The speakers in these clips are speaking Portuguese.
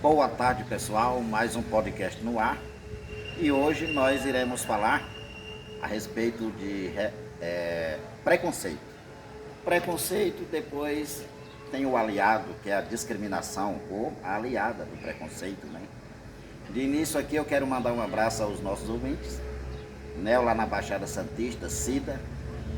Boa tarde, pessoal. Mais um podcast no ar. E hoje nós iremos falar a respeito de preconceito. Preconceito, depois tem o aliado, que é a discriminação, ou a aliada do preconceito, né? De início aqui eu quero mandar um abraço aos nossos ouvintes, Nel lá na Baixada Santista, Cida.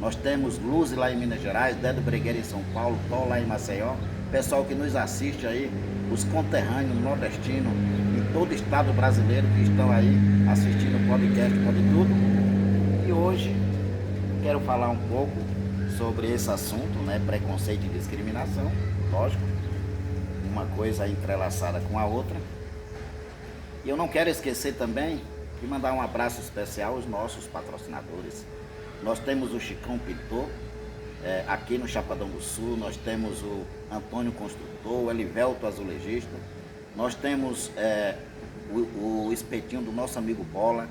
Nós temos Luz lá em Minas Gerais, Dedo Bregueira em São Paulo, Tó lá em Maceió. Pessoal que nos assiste aí, os conterrâneos nordestinos em todo o estado brasileiro que estão aí assistindo o podcast Pode Tudo. E hoje quero falar um pouco sobre esse assunto, né? Preconceito e discriminação, lógico, uma coisa entrelaçada com a outra. E eu não quero esquecer também de mandar um abraço especial aos nossos patrocinadores. Nós temos o Chicão Pintor, aqui no Chapadão do Sul. Nós temos o Antônio Construtor, o Elivelto Azulejista. Nós temos o espetinho do nosso amigo Bola,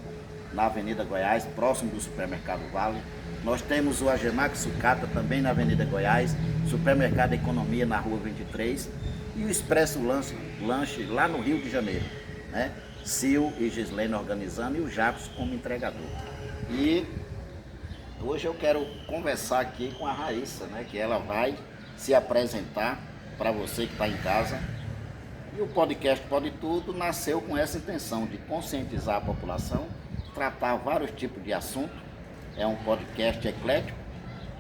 na Avenida Goiás, próximo do Supermercado Vale. Nós temos o Agemac Sucata, também na Avenida Goiás, Supermercado Economia, na Rua 23. E o Expresso Lanche lá no Rio de Janeiro, né? Sil e Gislene organizando e o Jacos como entregador. E hoje eu quero conversar aqui com a Raíssa, né? Que ela vai se apresentar para você que está em casa. E o podcast Pode Tudo nasceu com essa intenção de conscientizar a população, tratar vários tipos de assunto. É um podcast eclético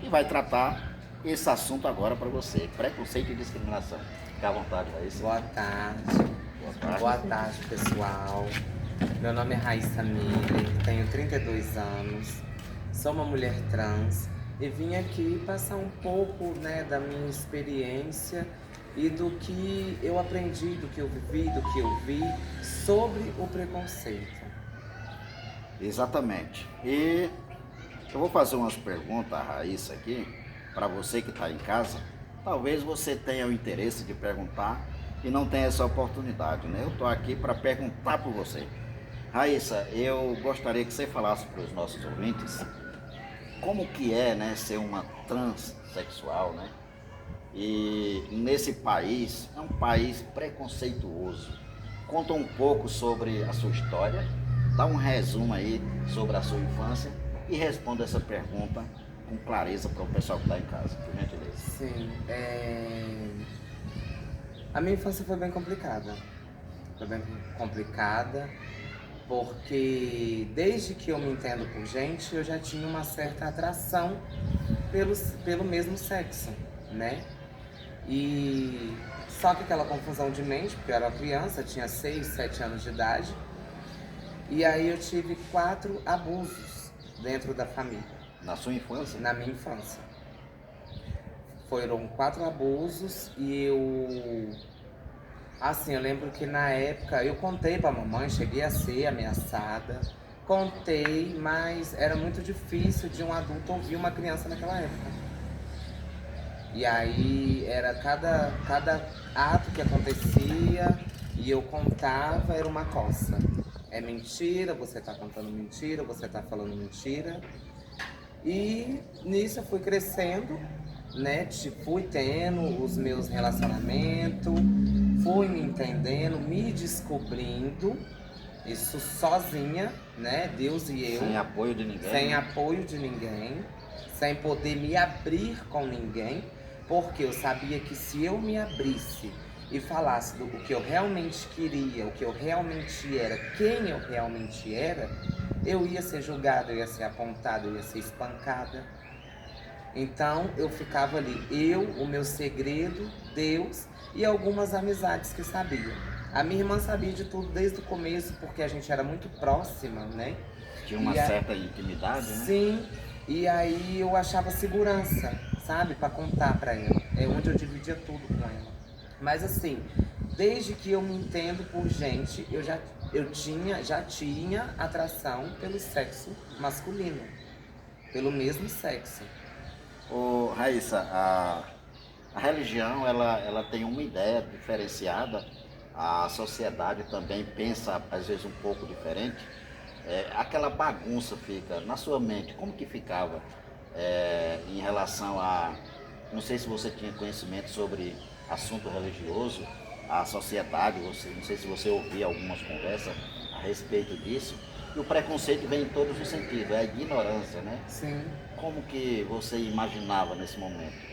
e vai tratar esse assunto agora para você, preconceito e discriminação. Fica à vontade, Raíssa. Boa tarde. Boa tarde. Boa tarde, pessoal. Meu nome é Raíssa Miller, tenho 32 anos, sou uma mulher trans e vim aqui passar um pouco, né, da minha experiência e do que eu aprendi, do que eu vivi, do que eu vi sobre o preconceito. Exatamente. E eu vou fazer umas perguntas, Raíssa, aqui, para você que está em casa. Talvez você tenha o interesse de perguntar e não tenha essa oportunidade, né? Eu estou aqui para perguntar por você. Raíssa, eu gostaria que você falasse para os nossos ouvintes como que é, né, ser uma transexual, né? E nesse país, é um país preconceituoso. Conta um pouco sobre a sua história, dá um resumo aí sobre a sua infância e responda essa pergunta com clareza para o pessoal que está em casa, por gentileza. Sim, a minha infância foi bem complicada. Foi bem complicada porque desde que eu me entendo por gente, eu já tinha uma certa atração pelo mesmo sexo, né? E só que aquela confusão de mente, porque eu era criança, tinha 6, 7 anos de idade, e aí eu tive 4 abusos dentro da família. Na sua infância? Na minha infância. Foram 4 abusos e eu lembro que na época eu contei pra mamãe, cheguei a ser ameaçada, contei, mas era muito difícil de um adulto ouvir uma criança naquela época. E aí era cada ato que acontecia e eu contava, era uma coça. É mentira, você tá contando mentira, você tá falando mentira. E nisso eu fui crescendo, né? Fui tendo os meus relacionamentos, fui me entendendo, me descobrindo, isso sozinha, né? Deus e eu. Sem apoio de ninguém? Sem apoio de ninguém, sem poder me abrir com ninguém, porque eu sabia que se eu me abrisse e falasse do que eu realmente queria, o que eu realmente era, quem eu realmente era, eu ia ser julgada, eu ia ser apontada, eu ia ser espancada. Então eu ficava ali, o meu segredo, Deus e algumas amizades que sabiam. A minha irmã sabia de tudo desde o começo, porque a gente era muito próxima, né? Tinha uma certa intimidade, né? Sim, e aí eu achava segurança, sabe, para contar para ela. É onde eu dividia tudo com ela. Mas assim, desde que eu me entendo por gente, eu já tinha atração pelo sexo masculino, pelo mesmo sexo. Ô, Raíssa, a religião ela tem uma ideia diferenciada, a sociedade também pensa às vezes um pouco diferente. Aquela bagunça fica na sua mente, como que ficava em relação a, não sei se você tinha conhecimento sobre assunto religioso, a sociedade, não sei se você ouviu algumas conversas a respeito disso, e o preconceito vem em todos os sentidos, é a ignorância, né? Sim. Como que você imaginava nesse momento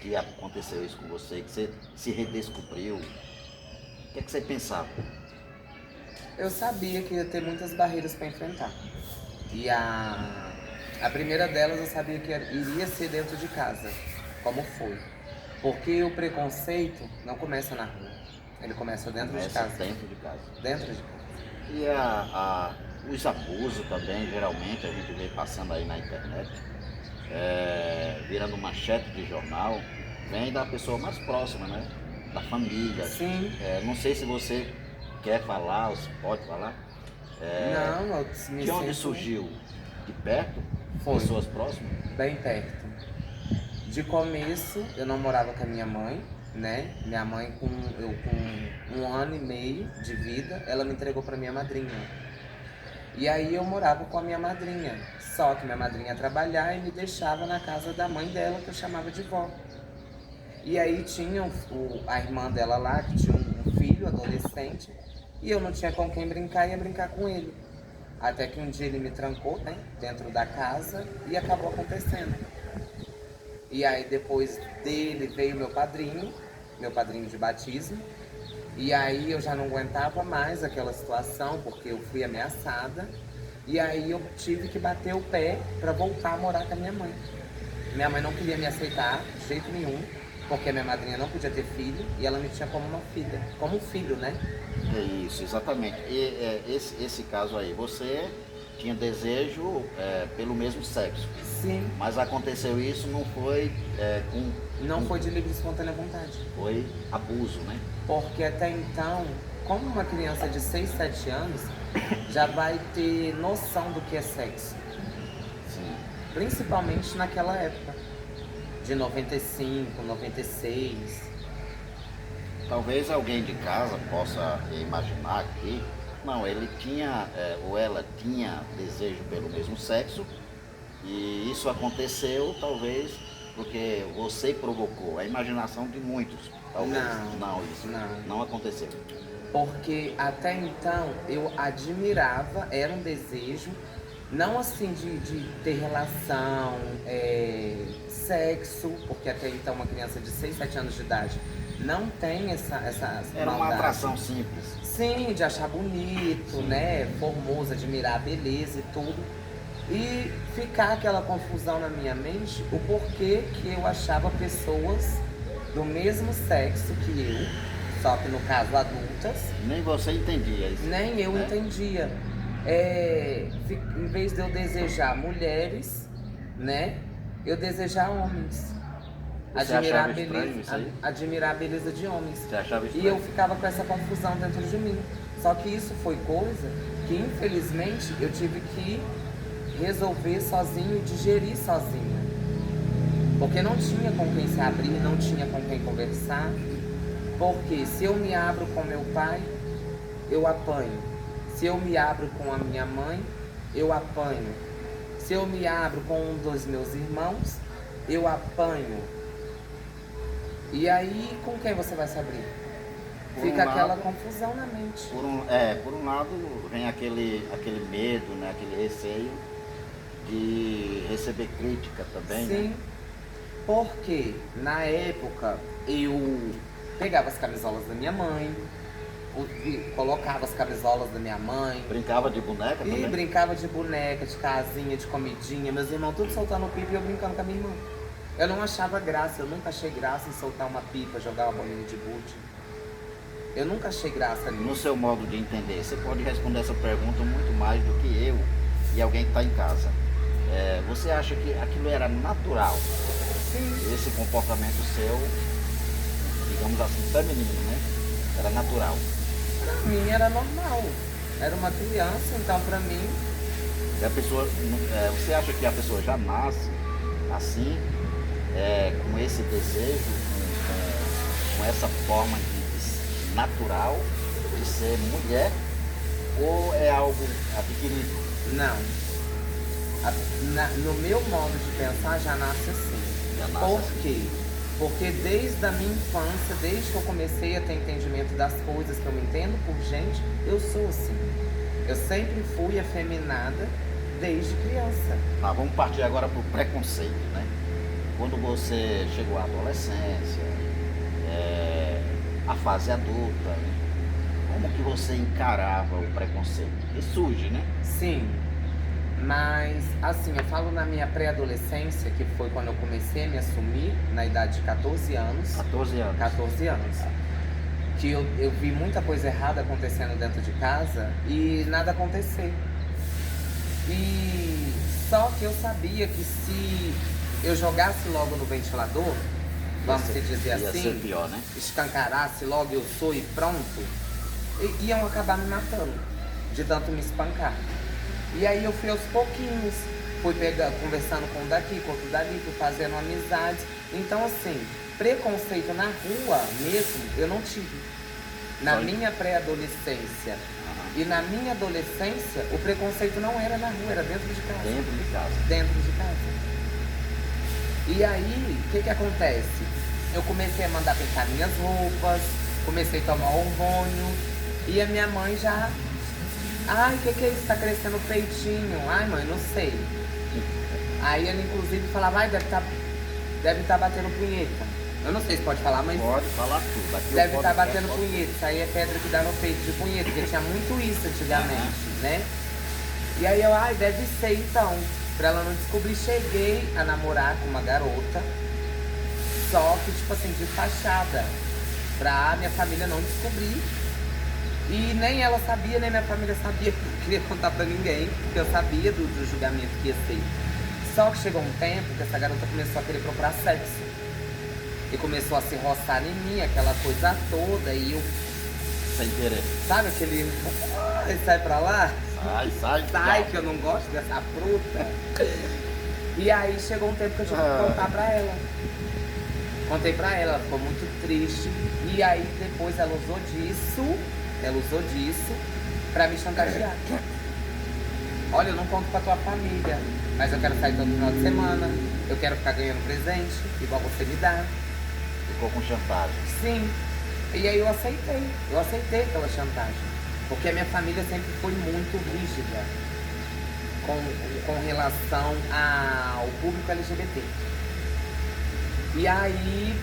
que aconteceu isso com você, que você se redescobriu? O que é que você pensava? Eu sabia que ia ter muitas barreiras para enfrentar. E a primeira delas eu sabia que iria ser dentro de casa, como foi. Porque o preconceito não começa na rua, ele começa dentro de casa. Dentro de casa. Dentro de casa. E os abusos também, geralmente, a gente vê passando aí na internet, virando manchete de jornal, vem da pessoa mais próxima, né? Da família. Sim. Não sei se você quer falar ou se pode falar. Não, eu me De onde sinto surgiu? De perto? Foi. Pessoas próximas? Bem perto. De começo, eu não morava com a minha mãe, né? Minha mãe, com 1 ano e meio de vida, ela me entregou para minha madrinha. E aí eu morava com a minha madrinha. Só que minha madrinha ia trabalhar e me deixava na casa da mãe dela, que eu chamava de vó. E aí tinha a irmã dela lá, que tinha um filho adolescente, e eu não tinha com quem brincar, ia brincar com ele. Até que um dia ele me trancou, né, dentro da casa, e acabou acontecendo. E aí depois dele veio meu padrinho de batismo. E aí eu já não aguentava mais aquela situação, porque eu fui ameaçada. E aí eu tive que bater o pé para voltar a morar com a minha mãe. Minha mãe não queria me aceitar de jeito nenhum, porque minha madrinha não podia ter filho e ela me tinha como uma filha, como um filho, né? É isso, exatamente. E esse caso aí, você tinha desejo pelo mesmo sexo. Sim. Mas aconteceu isso, não foi Não foi de livre e espontânea vontade. Foi abuso, né? Porque até então, como uma criança de 6, 7 anos já vai ter noção do que é sexo. Sim. Principalmente naquela época, de 95, 96. Talvez alguém de casa possa imaginar que, não, ele tinha, ou ela tinha desejo pelo mesmo sexo, e isso aconteceu, talvez, porque você provocou a imaginação de muitos. Talvez. Não, isso não aconteceu. Porque até então eu admirava, era um desejo, não assim de ter relação, sexo, porque até então uma criança de 6, 7 anos de idade não tem essa Era uma maldade. atração simples. Sim, de achar bonito, Sim. né? Formoso, admirar a beleza e tudo. E ficar aquela confusão na minha mente, o porquê que eu achava pessoas do mesmo sexo que eu, só que no caso adultas. Nem você entendia isso. Nem eu entendia. Em vez de eu desejar mulheres, né? Eu desejar homens. Você achava estranho isso aí? Admirar a beleza de homens. Você achava estranho? E eu ficava com essa confusão dentro de mim. Só que isso foi coisa que infelizmente eu tive que resolver sozinho e digerir sozinha. Porque não tinha com quem se abrir, não tinha com quem conversar. Porque se eu me abro com meu pai, eu apanho. Se eu me abro com a minha mãe, eu apanho. Se eu me abro com um dos meus irmãos, eu apanho. E aí, com quem você vai se abrir? Fica aquela confusão na mente. Por um lado, vem aquele medo, né? Aquele receio de receber crítica também. Sim, né? Porque na época eu pegava as camisolas da minha mãe, colocava as camisolas da minha mãe. Brincava de boneca também? E brincava de boneca, de casinha, de comidinha. Meus irmãos tudo soltando pipa e eu brincando com a minha irmã. Eu não achava graça, eu nunca achei graça em soltar uma pipa, jogar uma bolinha de gude. Eu nunca achei graça nisso. No seu modo de entender, você pode responder essa pergunta muito mais do que eu e alguém que está em casa. Você acha que aquilo era natural? Sim. Esse comportamento seu, digamos assim, feminino, né? Era natural? Pra mim era normal. Era uma criança, então pra mim... E a pessoa, você acha que a pessoa já nasce assim, com esse desejo, com essa forma de natural de ser mulher, ou é algo adquirido? Não. No meu modo de pensar já nasce assim. Já nasce Por quê? Porque desde a minha infância, desde que eu comecei a ter entendimento das coisas que eu me entendo por gente, eu sou assim. Eu sempre fui afeminada desde criança. Tá, vamos partir agora pro preconceito, né? Quando você chegou à adolescência, a fase adulta, né? Como que você encarava o preconceito? E surge, né? Sim, mas assim, eu falo na minha pré-adolescência, que foi quando eu comecei a me assumir, na idade de 14 anos. 14 anos. 14 anos. Que eu vi muita coisa errada acontecendo dentro de casa e nada acontecer. E só que eu sabia que se eu jogasse logo no ventilador, vamos se dizer ia assim, ser pior, né? escancarasse logo eu sou e pronto, iam acabar me matando, de tanto me espancar. E aí eu fui aos pouquinhos, fui conversando com um daqui, com outro dali, fui fazendo amizades. Então assim, preconceito na rua mesmo, eu não tive. Na minha pré-adolescência e na minha adolescência, o preconceito não era na rua, era dentro de casa. Dentro de casa. Dentro de casa. E aí, o que acontece? Eu comecei a mandar pintar minhas roupas, comecei a tomar hormônio, e a minha mãe já... Ai, o que é isso? Tá crescendo peitinho. Ai, mãe, não sei. Aí ela inclusive falava, ai, deve tá batendo punheta. Eu não sei se pode falar, mas... Pode falar tudo. Aqui deve estar batendo punheta. Isso aí é pedra que dá no peito de punheta, porque tinha muito isso antigamente, né? E aí eu, ai, deve ser então. Pra ela não descobrir, cheguei a namorar com uma garota, só que, tipo assim, de fachada, pra minha família não descobrir. E nem ela sabia, nem minha família sabia, porque eu não queria contar pra ninguém, porque eu sabia do julgamento que ia ser. Só que chegou um tempo que essa garota começou a querer procurar sexo. E começou a se roçar em mim, aquela coisa toda, e eu... Sem querer. Sabe aquele... Ai, sai pra lá? Sai, que eu não gosto dessa fruta. E aí chegou um tempo que eu tive que contar pra ela. Contei pra ela, ela ficou muito triste. E aí depois ela usou disso pra me chantagear. Olha, eu não conto pra tua família, mas eu quero sair todo final de semana, eu quero ficar ganhando presente, igual você me dá. Ficou com chantagem. Sim. E aí eu aceitei aquela chantagem. Porque a minha família sempre foi muito rígida com relação ao público LGBT. E aí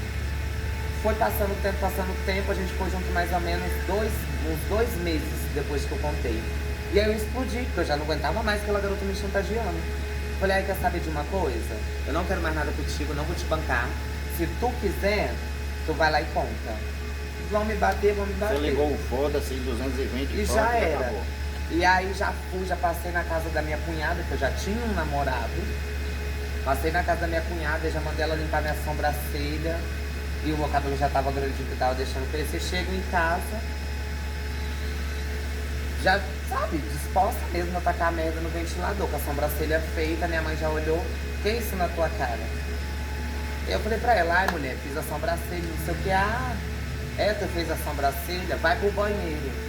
foi passando o tempo, a gente ficou junto mais ou menos uns 2 meses depois que eu contei. E aí eu explodi, porque eu já não aguentava mais aquela garota me chantageando. Falei, aí quer saber de uma coisa? Eu não quero mais nada contigo, eu não vou te bancar. Se tu quiser, tu vai lá e conta. Vão me bater. Você ligou o foda-se 220 e já era. Acabou. E aí já passei na casa da minha cunhada, que eu já tinha um namorado. Passei na casa da minha cunhada, já mandei ela limpar minha sobrancelha. E o meu cabelo já tava grandinho, que tava deixando crescer. Chego em casa, já, sabe, disposta mesmo a tacar a merda no ventilador, com a sobrancelha feita. Minha mãe já olhou, que é isso na tua cara? Eu falei pra ela, ai mulher, fiz a sobrancelha, não sei o que. Tu fez a sobrancelha, vai pro banheiro.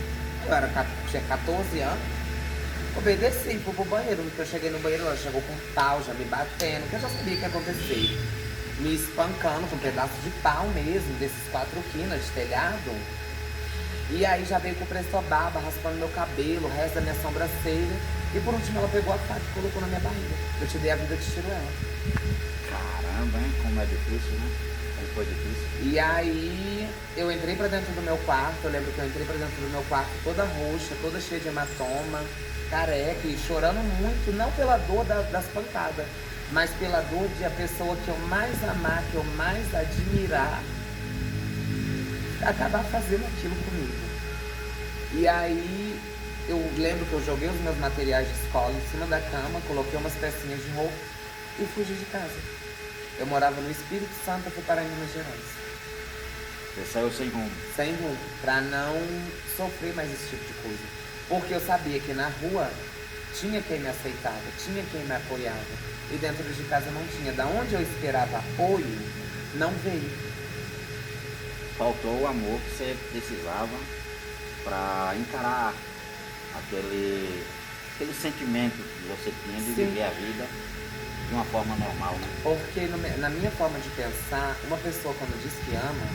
Tinha 14 anos, obedeci, fui pro banheiro. Quando eu cheguei no banheiro, ela chegou com pau, já me batendo, que eu já sabia o que ia acontecer. Me espancando com um pedaço de pau mesmo, desses 4 quinas de telhado. E aí já veio com presto-baba, raspando meu cabelo, o resto da minha sobrancelha. E por último ela pegou a faca e colocou na minha barriga. Eu te dei a vida, te tiro ela. Caramba, hein? Como é difícil, né? Como foi difícil. E aí eu entrei pra dentro do meu quarto, eu lembro que eu entrei pra dentro do meu quarto toda roxa, toda cheia de hematoma, careca e chorando muito, não pela dor das pancadas, mas pela dor de a pessoa que eu mais amar, que eu mais admirar, acabar fazendo aquilo comigo. E aí eu lembro que eu joguei os meus materiais de escola em cima da cama, coloquei umas pecinhas de roupa e fugi de casa. Eu morava no Espírito Santo, eu fui para Minas Gerais. Você saiu sem rumo? Sem rumo, pra não sofrer mais esse tipo de coisa. Porque eu sabia que na rua tinha quem me aceitava, tinha quem me apoiava. E dentro de casa não tinha. Da onde eu esperava apoio, não veio. Faltou o amor que você precisava para encarar aquele sentimento que você tinha de Sim. viver a vida de uma forma normal, né? Porque na minha forma de pensar, uma pessoa quando diz que ama,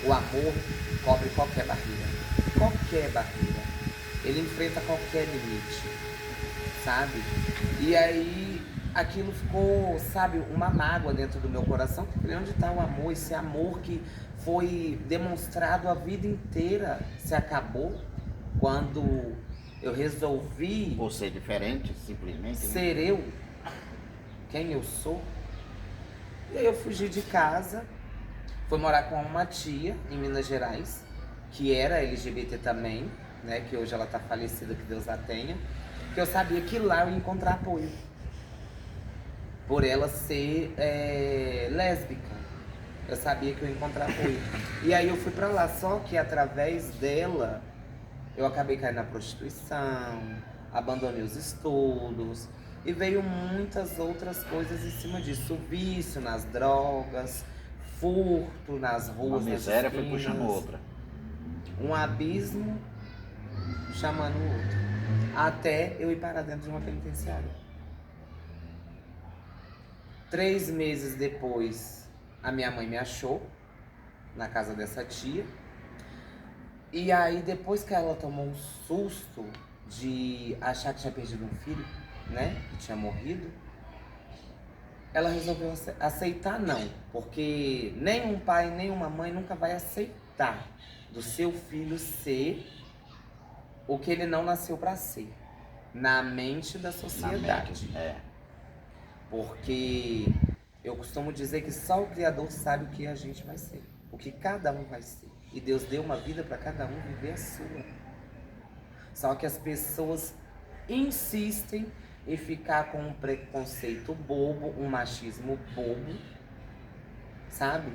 o amor cobre qualquer barreira. Qualquer barreira. Ele enfrenta qualquer limite, sabe? E aí aquilo ficou, sabe, uma mágoa dentro do meu coração. Porque onde está o amor? Esse amor que foi demonstrado a vida inteira se acabou quando eu resolvi Por ser diferente, simplesmente, né? ser eu, quem eu sou. E aí eu fugi de casa, fui morar com uma tia em Minas Gerais, que era LGBT também, né? Que hoje ela tá falecida, que Deus a tenha. Que eu sabia que lá eu ia encontrar apoio. Por ela ser lésbica. Eu sabia que eu ia encontrar apoio. E aí eu fui pra lá, só que através dela eu acabei caindo na prostituição, abandonei os estudos e veio muitas outras coisas em cima disso. Vício nas drogas, furto nas Uma ruas, nas miséria foi esquinas, puxando outra. um abismo chamando o outro. Até eu ir parar dentro de uma penitenciária. 3 meses depois, a minha mãe me achou na casa dessa tia. E aí, depois que ela tomou um susto de achar que tinha perdido um filho, né? Que tinha morrido, ela resolveu aceitar não. Porque nem um pai, nem uma mãe nunca vai aceitar do seu filho ser o que ele não nasceu para ser. Na mente da sociedade. Na mente, Porque eu costumo dizer que só o Criador sabe o que a gente vai ser. O que cada um vai ser. E Deus deu uma vida para cada um viver a sua. Só que as pessoas insistem em ficar com um preconceito bobo, um machismo bobo, sabe?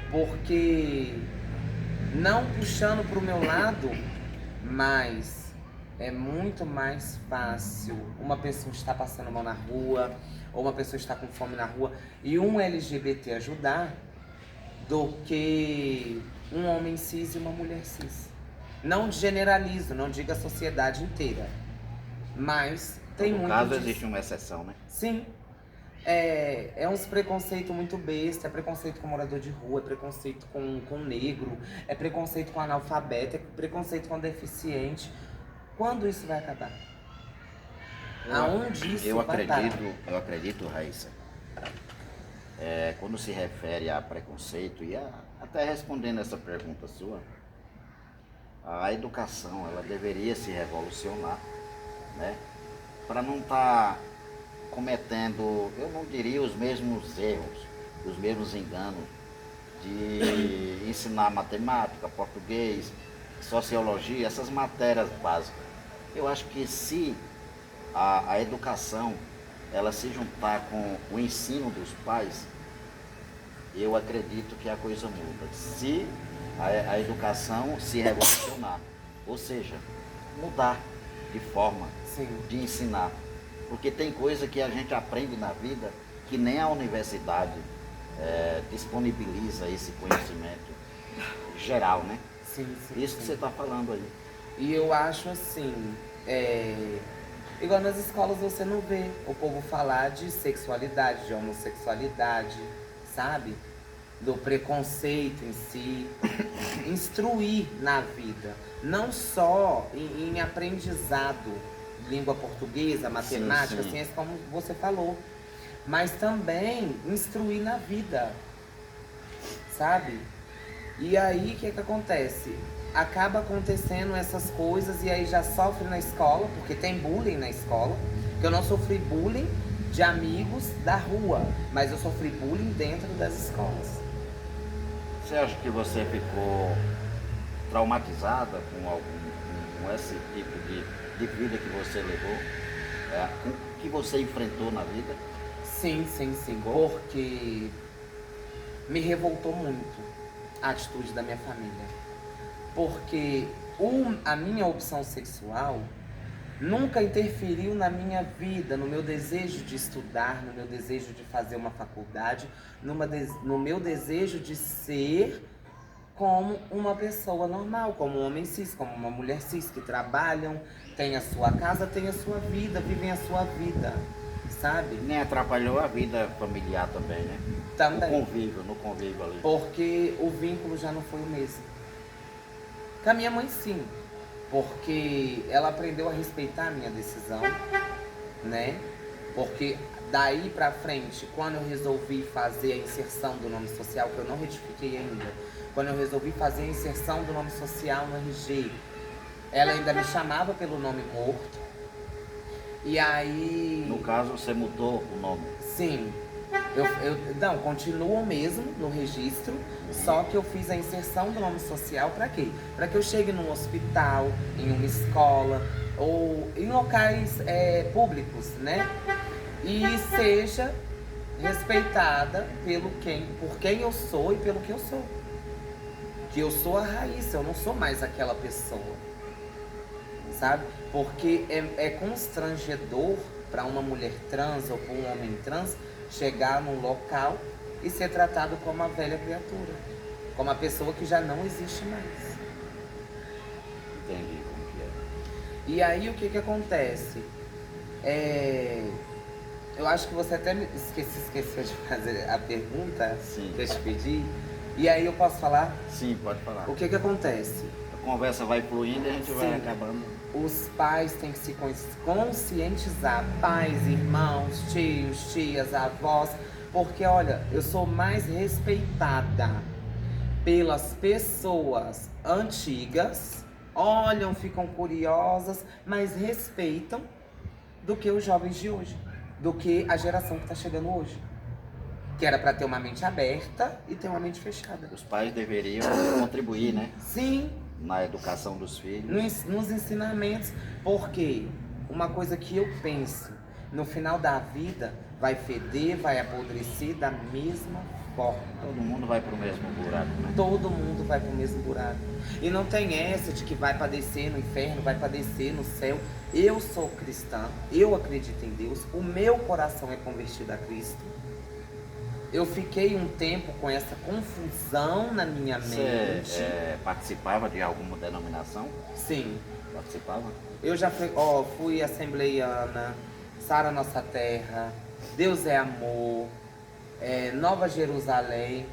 Porque não puxando pro meu lado, mas é muito mais fácil uma pessoa estar passando mal na rua, ou uma pessoa estar com fome na rua, e um LGBT ajudar, do que um homem cis e uma mulher cis. Não generalizo, não digo a sociedade inteira, mas tem no muito caso disso. existe uma exceção, né? Sim, é uns preconceitos muito besta, é preconceito com morador de rua, é preconceito com negro, é preconceito com analfabeto, é preconceito com deficiente. Quando isso vai acabar? Aonde isso vai parar? Eu acredito, Raíssa, quando se refere a preconceito, e até respondendo essa pergunta sua, a educação ela deveria se revolucionar, né? Para não estar cometendo, eu não diria os mesmos erros, os mesmos enganos de ensinar matemática, português, sociologia, essas matérias básicas. Eu acho que se a educação ela se juntar com o ensino dos pais, eu acredito que a coisa muda. Se a educação se revolucionar, ou seja, mudar de forma Sim. de ensinar. Porque tem coisa que a gente aprende na vida que nem a universidade disponibiliza esse conhecimento geral, né? Sim, Isso que você está falando aí. E eu acho assim, igual nas escolas você não vê o povo falar de sexualidade, de homossexualidade, sabe? Do preconceito em si. Instruir na vida, não só em aprendizado, língua portuguesa, matemática, Sim. ciência, como você falou, mas também instruir na vida, sabe? E aí, o que acontece? Acaba acontecendo essas coisas e aí já sofre na escola, porque tem bullying na escola. Que eu não sofri bullying de amigos da rua, mas eu sofri bullying dentro das escolas. Você acha que você ficou traumatizada com esse tipo de vida que você levou? Com o que você enfrentou na vida? Sim, porque me revoltou muito a atitude da minha família. Porque a minha opção sexual nunca interferiu na minha vida, no meu desejo de estudar, no meu desejo de fazer uma faculdade, no meu desejo de ser como uma pessoa normal, como um homem cis, como uma mulher cis, que trabalham, têm a sua casa, têm a sua vida, vivem a sua vida, sabe? Nem atrapalhou a vida familiar também, né? Também. No convívio ali. Porque o vínculo já não foi o mesmo. Com a minha mãe, sim. Porque ela aprendeu a respeitar a minha decisão, né? Porque daí pra frente, quando eu resolvi fazer a inserção do nome social, que eu não retifiquei ainda, quando eu resolvi fazer a inserção do nome social no RG, ela ainda me chamava pelo nome morto. E aí... No caso, você mudou o nome. Sim. Não, continua o mesmo no registro, só que eu fiz a inserção do nome social para quê? Para que eu chegue num hospital, em uma escola ou em locais públicos, né? E seja respeitada por quem eu sou e pelo que eu sou. Que eu sou a raiz, eu não sou mais aquela pessoa, sabe? Porque é constrangedor para uma mulher trans ou para um homem trans chegar num local e ser tratado como a velha criatura, como a pessoa que já não existe mais. Entendi como que é. E aí o que acontece? Eu acho que você até esqueceu de fazer a pergunta. Sim. Que eu te pedi. E aí eu posso falar? Sim, pode falar. O que acontece? A conversa vai fluindo e a gente vai Sim. acabando. Os pais têm que se conscientizar, pais, irmãos, tios, tias, avós, porque olha, eu sou mais respeitada pelas pessoas antigas, olham, ficam curiosas, mas respeitam do que os jovens de hoje, do que a geração que está chegando hoje. Que era para ter uma mente aberta e ter uma mente fechada. Os pais deveriam contribuir, né? Sim. Na educação dos filhos. Nos ensinamentos, porque uma coisa que eu penso, no final da vida vai feder, vai apodrecer da mesma forma. Todo mundo vai pro mesmo buraco, né? Todo mundo vai pro mesmo buraco. E não tem essa de que vai padecer no inferno, vai padecer no céu. Eu sou cristã, eu acredito em Deus, o meu coração é convertido a Cristo. Eu fiquei um tempo com essa confusão na minha mente. Você participava de alguma denominação? Sim. Participava? Eu já fui assembleiana, Sara Nossa Terra, Deus é Amor, Nova Jerusalém.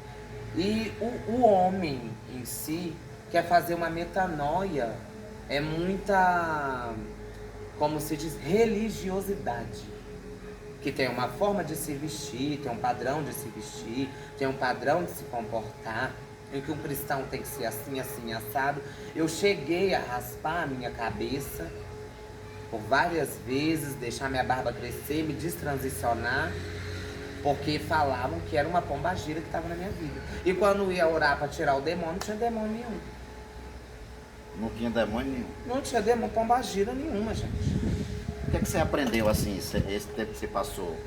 E o homem em si quer fazer uma metanoia, é muita, como se diz, religiosidade. Que tem uma forma de se vestir, tem um padrão de se vestir, tem um padrão de se comportar, em que um cristão tem que ser assim, assim, assado. Eu cheguei a raspar a minha cabeça por várias vezes, deixar minha barba crescer, me destransicionar, porque falavam que era uma pombagira que estava na minha vida. E quando ia orar para tirar o demônio, não tinha demônio nenhum. Não tinha demônio nenhum? Não tinha demônio, pombagira nenhuma, gente. O que é que você aprendeu assim, esse tempo que você passou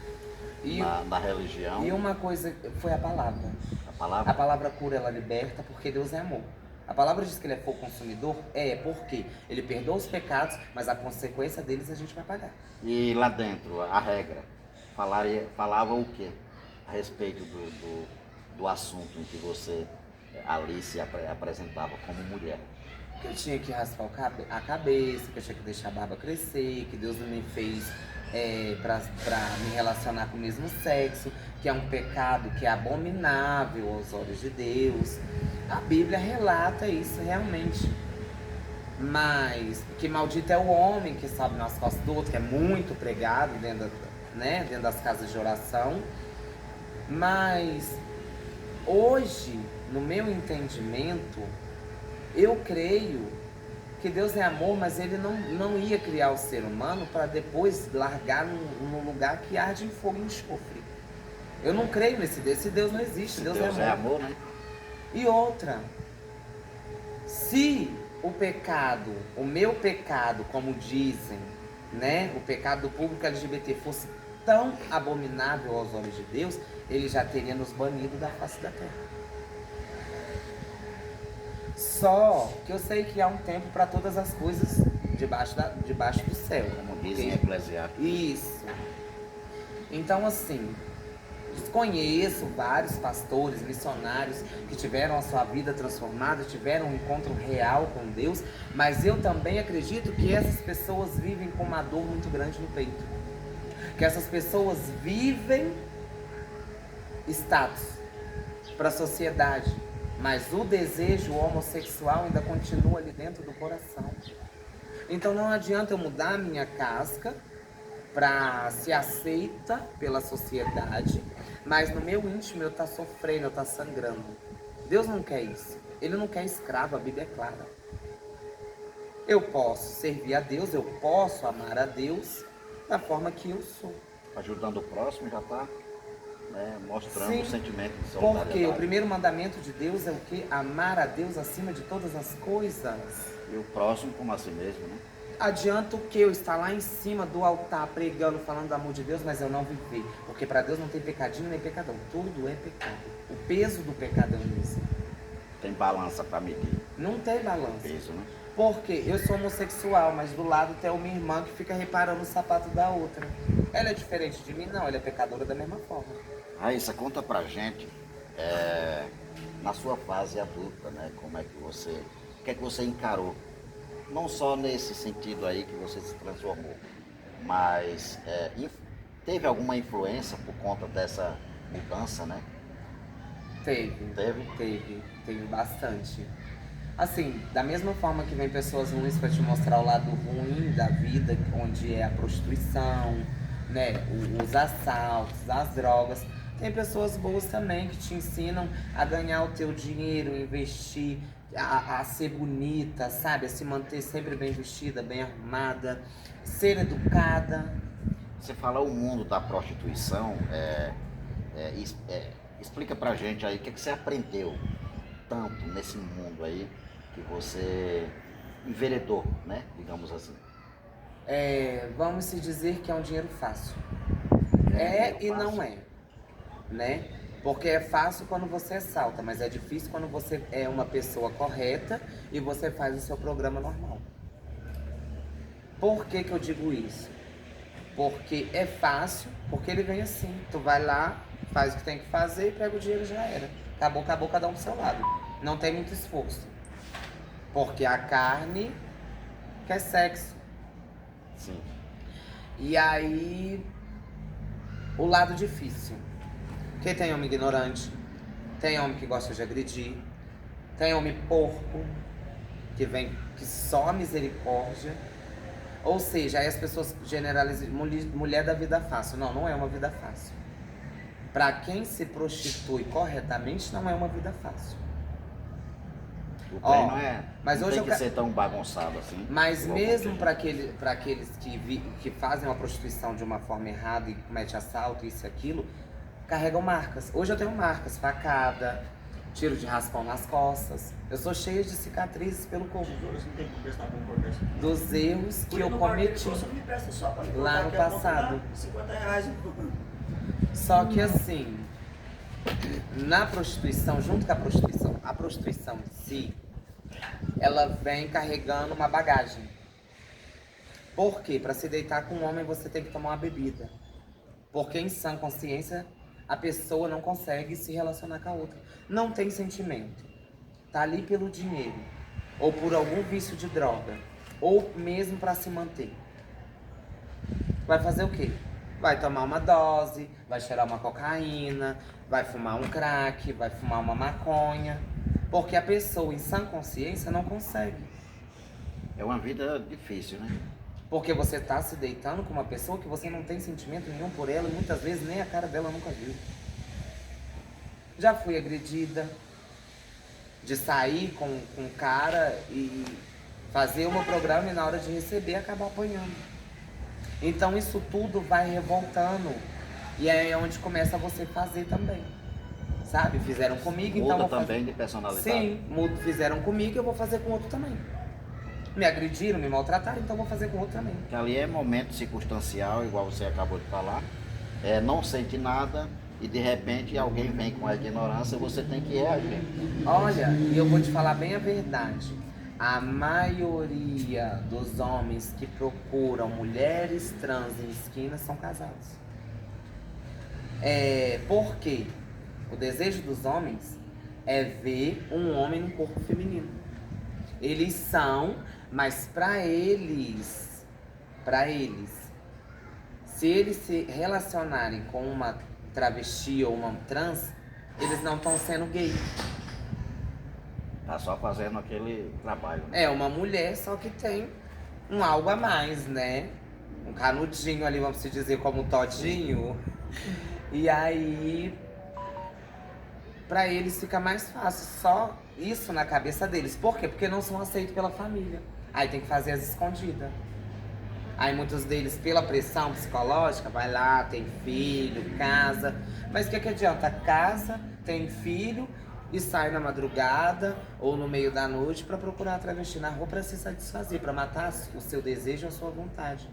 na religião? E uma coisa foi a palavra. A palavra? A palavra cura, ela liberta, porque Deus é amor. A palavra diz que ele é fogo consumidor, porque ele perdoa os pecados, mas a consequência deles a gente vai pagar. E lá dentro, a regra, falava o quê? A respeito do assunto em que você ali se apresentava como mulher? Que eu tinha que raspar a cabeça, que eu tinha que deixar a barba crescer, que Deus não me fez pra me relacionar com o mesmo sexo, que é um pecado que é abominável aos olhos de Deus. A Bíblia relata isso realmente. Mas que maldito é o homem que sobe nas costas do outro, que é muito pregado dentro das casas de oração. Mas hoje, no meu entendimento, eu creio que Deus é amor, mas ele não ia criar o ser humano para depois largar num lugar que arde em fogo e enxofre. Eu não creio nesse Deus. Esse Deus não existe. Deus é amor. Né? E outra, se o pecado, o meu pecado, como dizem, né, o pecado do público LGBT fosse tão abominável aos olhos de Deus, ele já teria nos banido da face da terra. Só que eu sei que há um tempo para todas as coisas debaixo do céu. Como dizem Eclesiastes. Isso. Então, assim, Conheço vários pastores, missionários que tiveram a sua vida transformada, tiveram um encontro real com Deus, mas eu também acredito que essas pessoas vivem com uma dor muito grande no peito. Que essas pessoas vivem status para a sociedade, mas o desejo homossexual ainda continua ali dentro do coração. Então não adianta eu mudar a minha casca para ser aceita pela sociedade, mas no meu íntimo eu tá sofrendo, eu tá sangrando. Deus não quer isso. Ele não quer escravo, a Bíblia é clara. Eu posso servir a Deus, eu posso amar a Deus da forma que eu sou. Ajudando o próximo já está, né, mostrando Sim, o sentimento de solidariedade. porque o primeiro mandamento de Deus é o quê? Amar a Deus acima de todas as coisas. E o próximo como a si mesmo, né? Adianta o que eu estar lá em cima do altar pregando, falando do amor de Deus, mas eu não viver. Porque para Deus não tem pecadinho nem pecadão. Tudo é pecado. O peso do pecado é nisso. Tem balança para medir. Não tem balança. Peso, né? Porque eu sou homossexual, mas do lado tem uma irmã que fica reparando o sapato da outra. Ela é diferente de mim? Não, ela é pecadora da mesma forma. Raíssa, conta pra gente, na sua fase adulta, né? Como é que você, o que é que você encarou? Não só nesse sentido aí que você se transformou, mas teve alguma influência por conta dessa mudança, né? Teve bastante. Assim, da mesma forma que vem pessoas ruins para te mostrar o lado ruim da vida, onde é a prostituição, né, os assaltos, as drogas, tem pessoas boas também que te ensinam a ganhar o teu dinheiro, investir, a ser bonita, sabe? A se manter sempre bem vestida, bem arrumada, ser educada. Você fala o mundo da prostituição, explica pra gente aí o que você aprendeu tanto nesse mundo aí que você enveredou, né? Digamos assim. Vamos se dizer que é um dinheiro fácil. E não é, né? Porque é fácil quando você salta, mas é difícil quando você é uma pessoa correta e você faz o seu programa normal. Por que eu digo isso? Porque é fácil, porque ele vem assim. Tu vai lá, faz o que tem que fazer e pega o dinheiro e já era. Acabou, cada um pro seu lado. Não tem muito esforço. Porque a carne quer sexo. Sim. E aí, o lado difícil. Porque tem homem ignorante, tem homem que gosta de agredir, tem homem porco, que só a misericórdia. Ou seja, aí as pessoas generalizam, mulher da vida fácil. Não, não é uma vida fácil. Para quem se prostitui corretamente, não é uma vida fácil. O trem mas não hoje tem que ser tão bagunçado assim. Mas mesmo para aqueles que fazem uma prostituição de uma forma errada e cometem assalto, isso e aquilo, carregam marcas. Hoje eu tenho marcas, facada, tiro de raspão nas costas. Eu sou cheia de cicatrizes pelo corpo. Dos erros que eu cometi lá no passado. Só que assim, na prostituição, junto com a prostituição em si, ela vem carregando uma bagagem. Por quê? Para se deitar com um homem você tem que tomar uma bebida. Porque em sã consciência a pessoa não consegue se relacionar com a outra. Não tem sentimento. Tá ali pelo dinheiro. Ou por algum vício de droga. Ou mesmo para se manter. Vai fazer o quê? Vai tomar uma dose, vai cheirar uma cocaína, vai fumar um crack, vai fumar uma maconha. Porque a pessoa em sã consciência não consegue. É uma vida difícil, né? Porque você tá se deitando com uma pessoa que você não tem sentimento nenhum por ela e muitas vezes nem a cara dela nunca viu. Já fui agredida de sair com um cara e fazer o meu programa e na hora de receber acabar apanhando. Então isso tudo vai revoltando e é onde começa você fazer também. Sabe? Fizeram comigo, Muda então também de personalidade. Sim, fizeram comigo, eu vou fazer com outro também. Me agrediram, me maltrataram, então eu vou fazer com outro também. Que ali é momento circunstancial, igual você acabou de falar. Não sente nada e de repente alguém vem com a ignorância e você tem que reagir. Olha, e eu vou te falar bem a verdade. A maioria dos homens que procuram mulheres trans em esquinas são casados. Por quê? O desejo dos homens é ver um homem no corpo feminino. Eles são, mas para eles, se eles se relacionarem com uma travesti ou uma trans, eles não estão sendo gay. Tá só fazendo aquele trabalho, né? É uma mulher, só que tem um algo a mais, né? Um canudinho ali, vamos dizer, como um todinho. E aí, pra eles fica mais fácil, só isso na cabeça deles. Por quê? Porque não são aceitos pela família. Aí tem que fazer as escondidas. Aí muitos deles, pela pressão psicológica, vai lá, tem filho, casa. Mas o que adianta? Casa, tem filho e sai na madrugada ou no meio da noite pra procurar travesti na rua pra se satisfazer, pra matar o seu desejo e a sua vontade.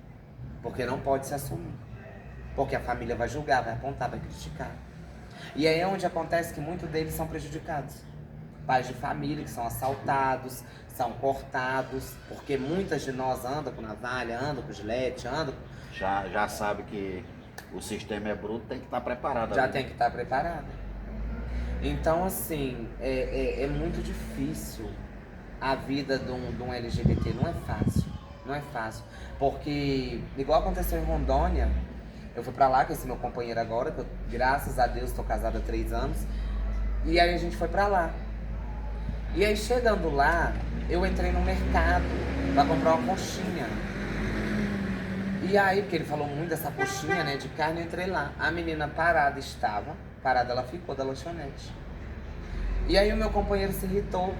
Porque não pode se assumir. Porque a família vai julgar, vai apontar, vai criticar. E aí é onde acontece que muitos deles são prejudicados. Pais de família que são assaltados, são cortados, porque muitas de nós andam com navalha, andam com gilete, andam... Já sabe que o sistema é bruto, tem que estar preparado. Já ali. tem que estar preparado. Então, assim, é muito difícil a vida de um LGBT. Não é fácil. Não é fácil. Porque, igual aconteceu em Rondônia, eu fui pra lá com esse meu companheiro agora, que eu, graças a Deus, estou casada há 3 anos. E aí a gente foi pra lá. E aí, chegando lá, eu entrei no mercado pra comprar uma coxinha. E aí, porque ele falou muito dessa coxinha, né, de carne, eu entrei lá. A menina parada estava, parada ela ficou da lanchonete. E aí o meu companheiro se irritou.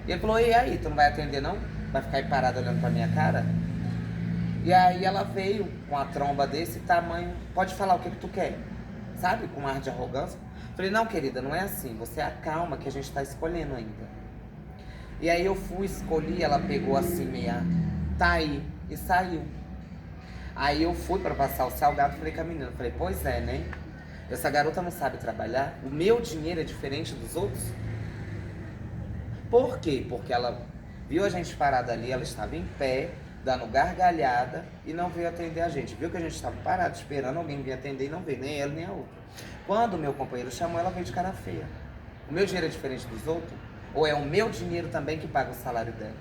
E ele falou, e aí, tu não vai atender não? Vai ficar aí parada olhando pra minha cara? E aí ela veio com a tromba desse tamanho, pode falar o que tu quer, sabe? Com um ar de arrogância. Falei, não querida, não é assim, você acalma que a gente tá escolhendo ainda. E aí eu fui, escolhi, ela pegou assim meia, tá aí, e saiu. Aí eu fui pra passar o salgado, falei com a menina, falei, pois é, né? Essa garota não sabe trabalhar, o meu dinheiro é diferente dos outros? Por quê? Porque ela viu a gente parada ali, ela estava em pé, dando gargalhada e não veio atender a gente. Viu que a gente estava parado, esperando alguém vir atender e não veio, nem ela nem a outra. Quando o meu companheiro chamou, ela veio de cara feia. O meu dinheiro é diferente dos outros? Ou é o meu dinheiro também que paga o salário dela?